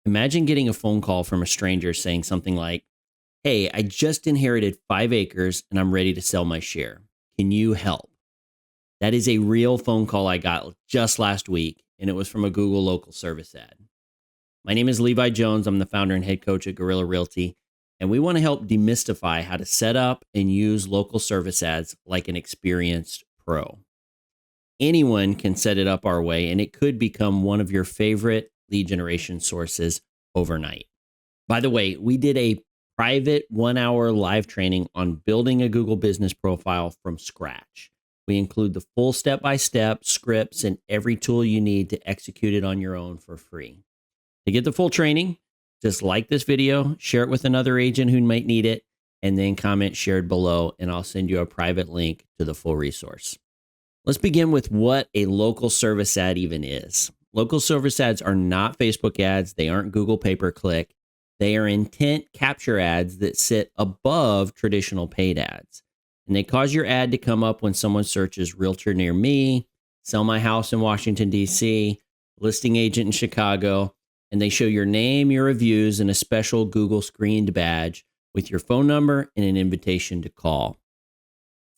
Imagine getting a phone call from a stranger saying something like, "Hey, I just inherited 5 acres and I'm ready to sell my share. Can you help?" That is a real phone call I got just last week, and it was from a Google local service ad. My name is Levi Jones. I'm the founder and head coach at Guerrilla Realty, and we want to help demystify how to set up and use local service ads like an experienced pro. Anyone can set it up our way, and it could become one of your favorite lead generation sources overnight. By the way, we did a private 1 hour live training on building a Google business profile from scratch. We include the full step-by-step scripts and every tool you need to execute it on your own for free. To get the full training, just like this video, share it with another agent who might need it, and then comment shared below, and I'll send you a private link to the full resource. Let's begin with what a local service ad even is. Local service ads are not Facebook ads. They aren't Google pay-per-click. They are intent capture ads that sit above traditional paid ads. And they cause your ad to come up when someone searches Realtor near me, sell my house in Washington, D.C., listing agent in Chicago, and they show your name, your reviews, and a special Google screened badge with your phone number and an invitation to call.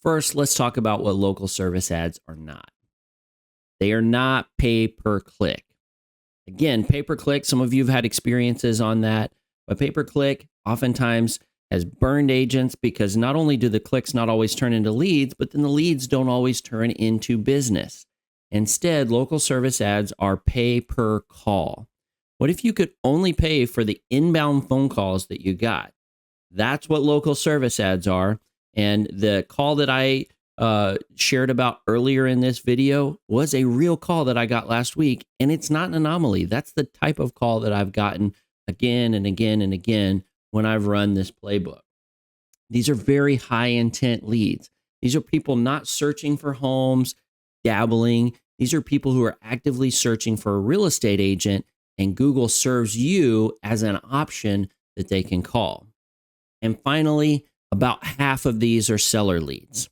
First, let's talk about what local service ads are not. They are not pay-per-click. Again, pay-per-click, some of you have had experiences on that, but pay-per-click oftentimes has burned agents because not only do the clicks not always turn into leads, but then the leads don't always turn into business. Instead, local service ads are pay-per-call. What if you could only pay for the inbound phone calls that you got? That's what local service ads are. And the call that I shared about earlier in this video was a real call that I got last week, and it's not an anomaly. That's the type of call that I've gotten again and again and again when I've run this playbook. These are very high intent leads. These are people not searching for homes, dabbling. These are people who are actively searching for a real estate agent, and Google serves you as an option that they can call. And finally, about half of these are seller leads.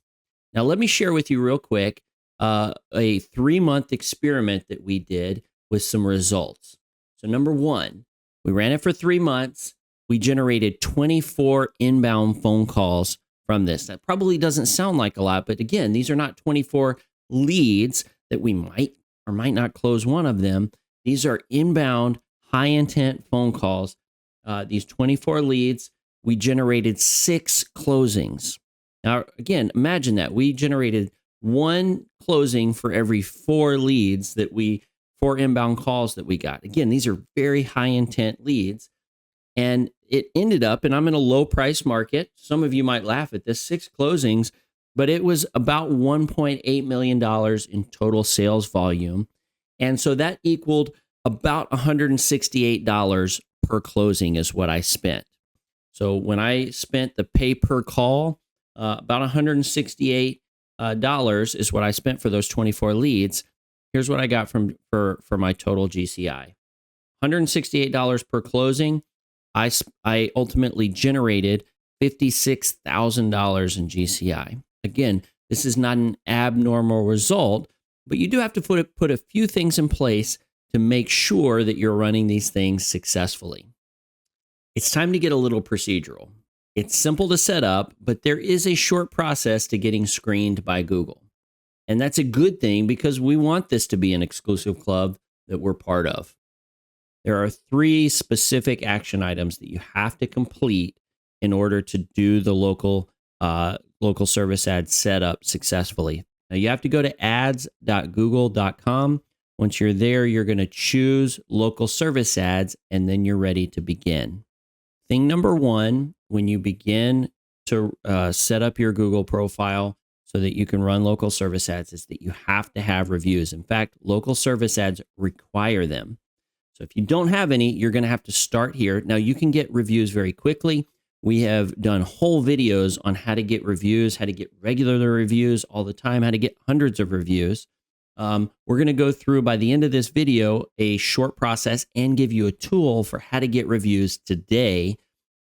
Now, let me share with you real quick a 3-month experiment that we did with some results. So number one, we ran it for 3 months. We generated 24 inbound phone calls from this. That probably doesn't sound like a lot, but again, these are not 24 leads that we might or might not close one of them. These are inbound, high intent phone calls. These 24 leads, we generated 6 closings. Now, again, imagine that. We generated 1 closing for every 4 leads 4 inbound calls that we got. Again, these are very high intent leads. And it ended up, and I'm in a low price market. Some of you might laugh at this, 6 closings, but it was about $1.8 million in total sales volume. And so that equaled about $168 per closing is what I spent. So when I spent the pay per call, about $168 is what I spent for those 24 leads. Here's what I got for my total GCI. $168 per closing. I ultimately generated $56,000 in GCI. Again, this is not an abnormal result, but you do have to put a few things in place to make sure that you're running these things successfully. It's time to get a little procedural. It's simple to set up, but there is a short process to getting screened by Google. And that's a good thing because we want this to be an exclusive club that we're part of. There are 3 specific action items that you have to complete in order to do the local service ad setup successfully. Now you have to go to ads.google.com. Once you're there, you're going to choose local service ads, and then you're ready to begin. Thing number 1, when you begin to set up your Google profile so that you can run local service ads, is that you have to have reviews. In fact, local service ads require them. So if you don't have any, you're going to have to start here. Now, you can get reviews very quickly. We have done whole videos on how to get reviews, how to get regular reviews all the time, how to get hundreds of reviews. We're going to go through, by the end of this video, a short process and give you a tool for how to get reviews today.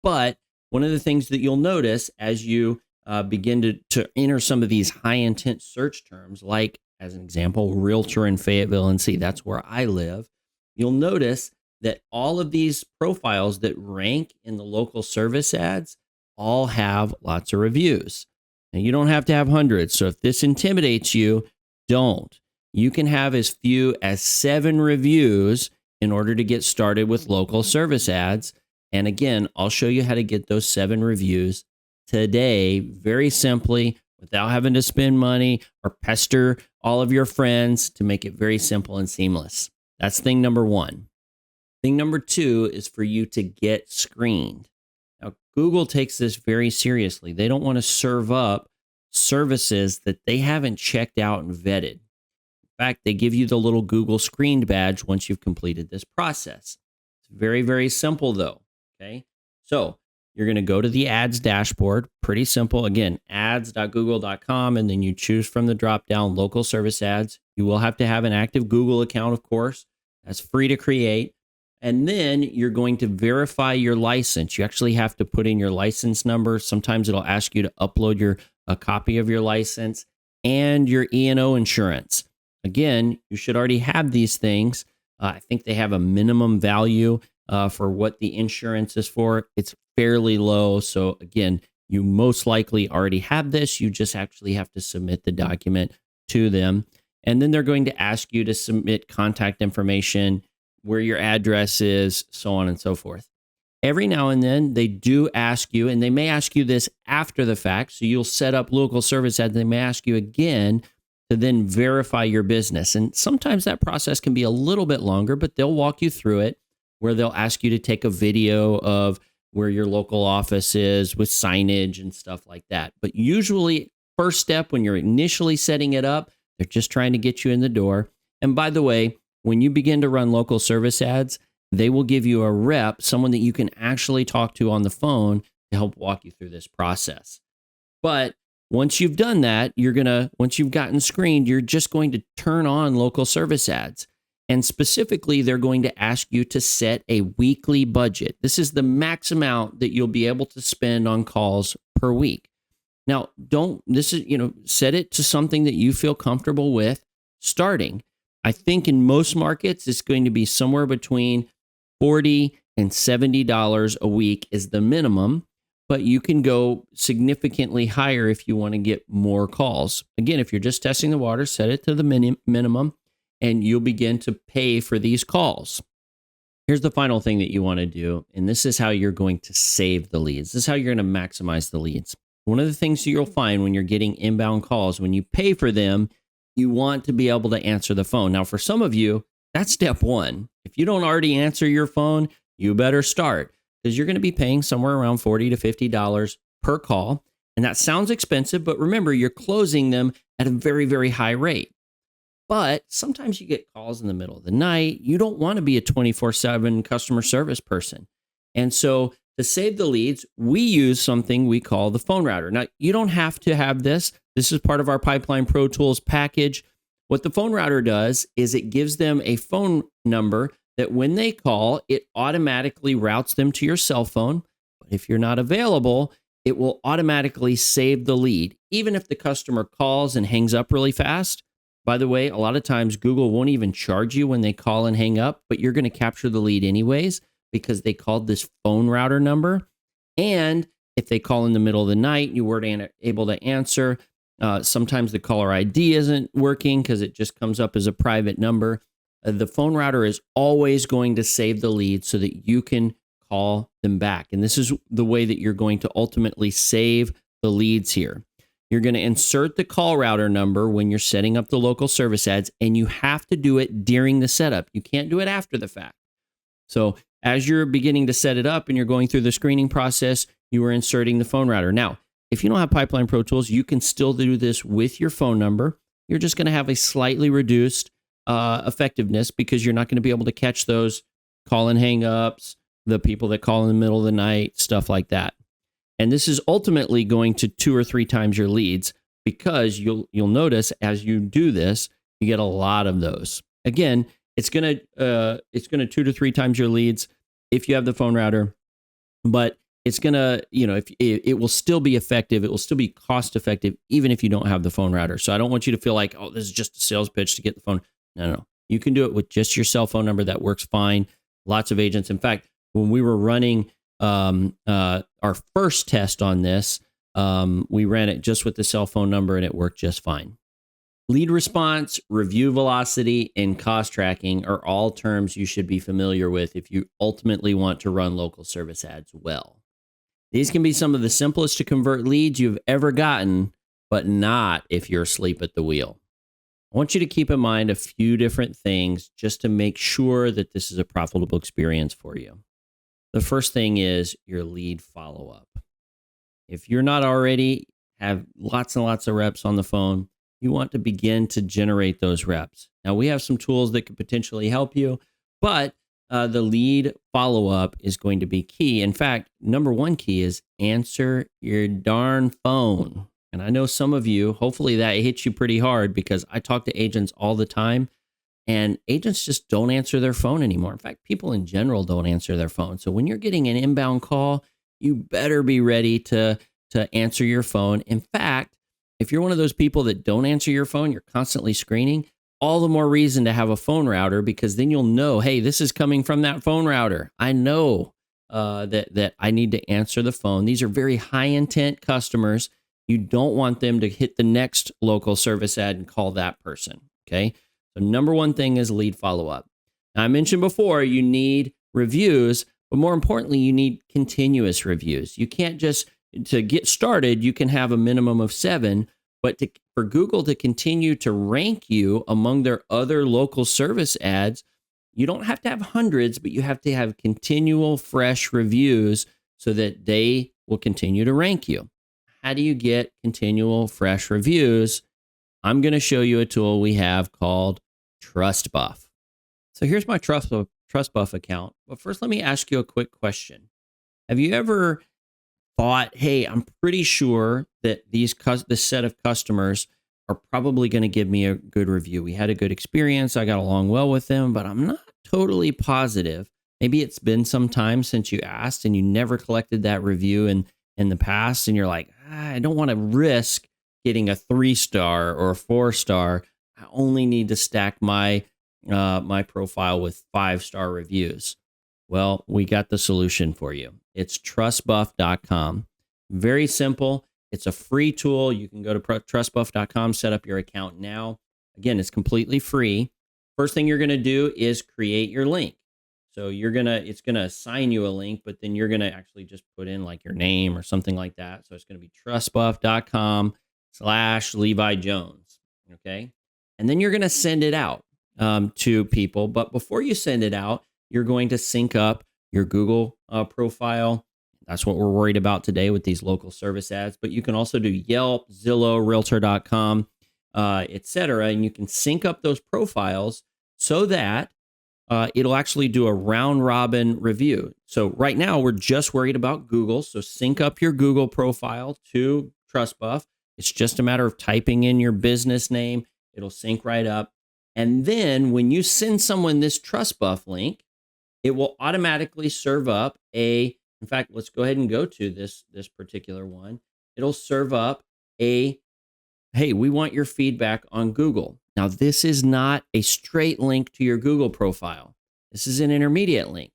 But one of the things that you'll notice as you begin to enter some of these high intent search terms, like, as an example, Realtor in Fayetteville, NC, that's where I live, you'll notice that all of these profiles that rank in the local service ads all have lots of reviews. And you don't have to have hundreds. So if this intimidates you, don't. You can have as few as 7 reviews in order to get started with local service ads. And again, I'll show you how to get those 7 reviews today, very simply, without having to spend money or pester all of your friends, to make it very simple and seamless. That's thing number 1. Thing number 2 is for you to get screened. Now, Google takes this very seriously. They don't want to serve up services that they haven't checked out and vetted. In fact, they give you the little Google screened badge once you've completed this process. It's very, very simple though. Okay. So you're going to go to the ads dashboard. Pretty simple. Again, ads.google.com, and then you choose from the drop down local service ads. You will have to have an active Google account, of course. That's free to create. And then you're going to verify your license. You actually have to put in your license number. Sometimes it'll ask you to upload a copy of your license and your E&O insurance. Again, you should already have these things. I think they have a minimum value for what the insurance is for. It's fairly low. So again, you most likely already have this. You just actually have to submit the document to them. And then they're going to ask you to submit contact information, where your address is, so on and so forth. Every now and then they do ask you, and they may ask you this after the fact. So you'll set up local service ads. They may ask you again to then verify your business. And sometimes that process can be a little bit longer, but they'll walk you through it, where they'll ask you to take a video of where your local office is with signage and stuff like that. But usually, first step when you're initially setting it up, they're just trying to get you in the door. And by the way, when you begin to run local service ads, they will give you a rep, someone that you can actually talk to on the phone to help walk you through this process. But once you've done that, once you've gotten screened, you're just going to turn on local service ads. And specifically, they're going to ask you to set a weekly budget. This is the max amount that you'll be able to spend on calls per week. Now, set it to something that you feel comfortable with starting. I think in most markets, it's going to be somewhere between $40 and $70 a week is the minimum, but you can go significantly higher if you want to get more calls. Again, if you're just testing the water, set it to the minimum, and you'll begin to pay for these calls. Here's the final thing that you want to do, and this is how you're going to save the leads. This is how you're going to maximize the leads. One of the things you'll find when you're getting inbound calls, when you pay for them, you want to be able to answer the phone. Now, for some of you, that's step 1. If you don't already answer your phone, you better start, because you're going to be paying somewhere around $40 to $50 per call. And that sounds expensive, but remember, you're closing them at a very, very high rate. But sometimes you get calls in the middle of the night. You don't want to be a 24/7 customer service person. And so to save the leads, we use something we call the phone router. Now, you don't have to have this. This is part of our Pipeline Pro Tools package. What the phone router does is it gives them a phone number that when they call, it automatically routes them to your cell phone. But if you're not available, it will automatically save the lead. Even if the customer calls and hangs up really fast. By the way, a lot of times Google won't even charge you when they call and hang up, but you're going to capture the lead anyways, because they called this phone router number. And if they call in the middle of the night, you weren't able to answer. Sometimes the caller ID isn't working because it just comes up as a private number. The phone router is always going to save the lead so that you can call them back. And this is the way that you're going to ultimately save the leads here. You're going to insert the call router number when you're setting up the local service ads, and you have to do it during the setup. You can't do it after the fact. So as you're beginning to set it up and you're going through the screening process, you are inserting the phone router. Now, if you don't have Pipeline Pro Tools, you can still do this with your phone number. You're just going to have a slightly reduced effectiveness because you're not going to be able to catch those call and hang ups, the people that call in the middle of the night, stuff like that. And this is ultimately going to 2 or 3 times your leads, because you'll notice as you do this, you get a lot of those. Again, it's going to 2 to 3 times your leads if you have the phone router, but it's going to, if it will still be effective, it will still be cost effective, even if you don't have the phone router. So I don't want you to feel like, oh, this is just a sales pitch to get the phone. No. You can do it with just your cell phone number. That works fine. Lots of agents. In fact, when we were running our first test on this, we ran it just with the cell phone number and it worked just fine. Lead response, review velocity, and cost tracking are all terms you should be familiar with if you ultimately want to run local service ads well. These can be some of the simplest to convert leads you've ever gotten, but not if you're asleep at the wheel. I want you to keep in mind a few different things just to make sure that this is a profitable experience for you. The first thing is your lead follow-up. If you're not already have lots and lots of reps on the phone, you want to begin to generate those reps. Now, we have some tools that could potentially help you, but the lead follow-up is going to be key. In fact, number one key is answer your darn phone. And I know some of you, hopefully that hits you pretty hard because I talk to agents all the time and agents just don't answer their phone anymore. In fact, people in general don't answer their phone. So when you're getting an inbound call, you better be ready to answer your phone. In fact, if you're one of those people that don't answer your phone, you're constantly screening, all the more reason to have a phone router because then you'll know, hey, this is coming from that phone router. I know that I need to answer the phone. These are very high intent customers. You don't want them to hit the next local service ad and call that person. Okay. So number one thing is lead follow-up. Now, I mentioned before, you need reviews, but more importantly, you need continuous reviews. You can't just, to get started, you can have a minimum of 7, but for Google to continue to rank you among their other local service ads, you don't have to have hundreds, but you have to have continual fresh reviews so that they will continue to rank you. How do you get continual fresh reviews? I'm going to show you a tool we have called TrustBuff. So here's my TrustBuff account. But first, let me ask you a quick question. Have you ever thought, hey, I'm pretty sure that this set of customers are probably going to give me a good review. We had a good experience. I got along well with them, but I'm not totally positive. Maybe it's been some time since you asked and you never collected that review in the past. And you're like, I don't want to risk getting a 3-star or a 4-star. I only need to stack my my profile with 5-star reviews. Well, we got the solution for you. It's trustbuff.com. Very simple. It's a free tool. You can go to trustbuff.com, set up your account now. Again, it's completely free. First thing you're going to do is create your link. So it's going to assign you a link, but then you're going to actually just put in like your name or something like that. So it's going to be trustbuff.com/Levi Jones. Okay. And then you're going to send it out to people. But before you send it out, you're going to sync up your Google profile. That's what we're worried about today with these local service ads. But you can also do Yelp, Zillow, Realtor.com, etc. And you can sync up those profiles so that it'll actually do a round robin review. So right now we're just worried about Google. So sync up your Google profile to TrustBuff. It's just a matter of typing in your business name. It'll sync right up. And then when you send someone this TrustBuff link, it will automatically serve up in fact, let's go ahead and go to this particular one. It'll serve up hey, we want your feedback on Google. Now, this is not a straight link to your Google profile. This is an intermediate link.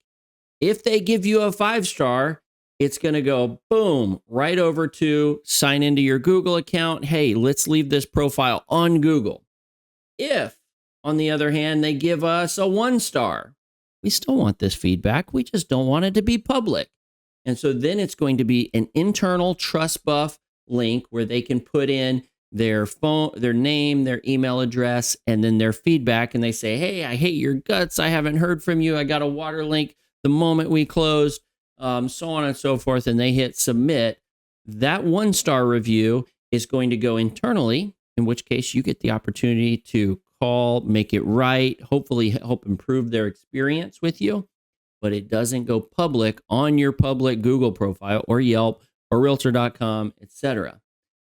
If they give you a 5-star, it's going to go boom, right over to sign into your Google account. Hey, let's leave this profile on Google. If, on the other hand, they give us a 1-star, we still want this feedback. We just don't want it to be public. And so then it's going to be an internal TrustBuff link where they can put in their phone, their name, their email address, and then their feedback. And they say, hey, I hate your guts. I haven't heard from you. I got a water link the moment we closed, so on and so forth. And they hit submit. That 1-star review is going to go internally, in which case you get the opportunity to call, make it right, hopefully help improve their experience with you. But it doesn't go public on your public Google profile or Yelp or Realtor.com, etc.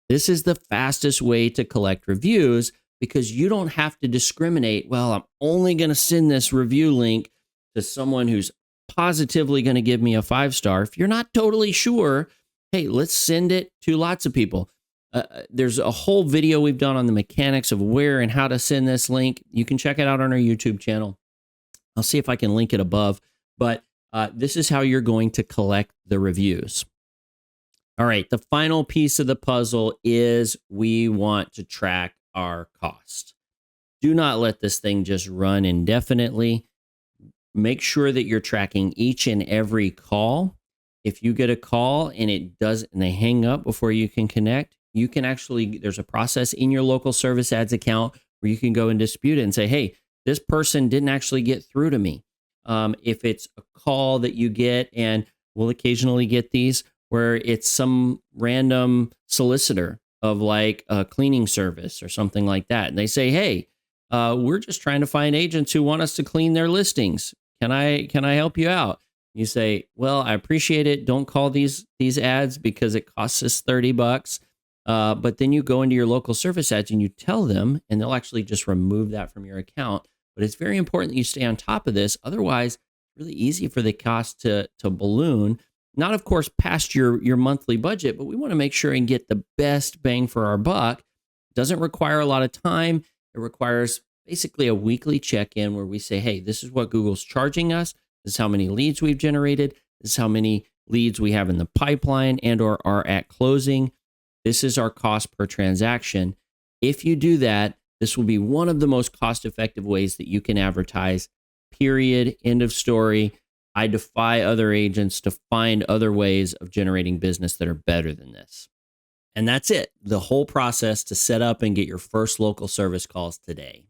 This is the fastest way to collect reviews because you don't have to discriminate. Well, I'm only going to send this review link to someone who's positively going to give me a 5-star. If you're not totally sure, hey, let's send it to lots of people. There's a whole video we've done on the mechanics of where and how to send this link. You can check it out on our YouTube channel. I'll see if I can link it above. But this is how you're going to collect the reviews. All right, the final piece of the puzzle is we want to track our cost. Do not let this thing just run indefinitely. Make sure that you're tracking each and every call. If you get a call and they hang up before you can connect, you can actually, there's a process in your local service ads account where you can go and dispute it and say, hey, this person didn't actually get through to me. If it's a call that you get, and we'll occasionally get these where it's some random solicitor of like a cleaning service or something like that. And they say, hey, we're just trying to find agents who want us to clean their listings. Can I help you out? You say, well, I appreciate it. Don't call these ads because it costs us $30. But then you go into your local service ads and you tell them, and they'll actually just remove that from your account. But it's very important that you stay on top of this. Otherwise, it's really easy for the cost to balloon. Not, of course, past your monthly budget, but we want to make sure and get the best bang for our buck. It doesn't require a lot of time. It requires basically a weekly check-in where we say, hey, this is what Google's charging us. This is how many leads we've generated. This is how many leads we have in the pipeline and or are at closing. This is our cost per transaction. If you do that, this will be one of the most cost-effective ways that you can advertise, period, end of story. I defy other agents to find other ways of generating business that are better than this. And that's it, the whole process to set up and get your first local service calls today.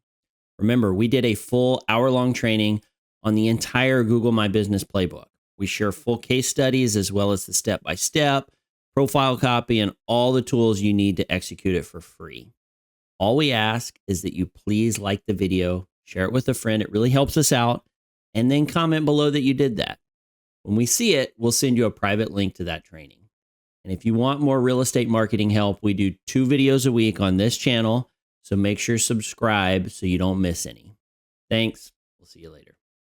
Remember, we did a full hour-long training on the entire Google My Business playbook. We share full case studies as well as the step-by-step, profile copy, and all the tools you need to execute it for free. All we ask is that you please like the video, share it with a friend. It really helps us out. And then comment below that you did that. When we see it, we'll send you a private link to that training. And if you want more real estate marketing help, we do 2 videos a week on this channel. So make sure you subscribe so you don't miss any. Thanks. We'll see you later.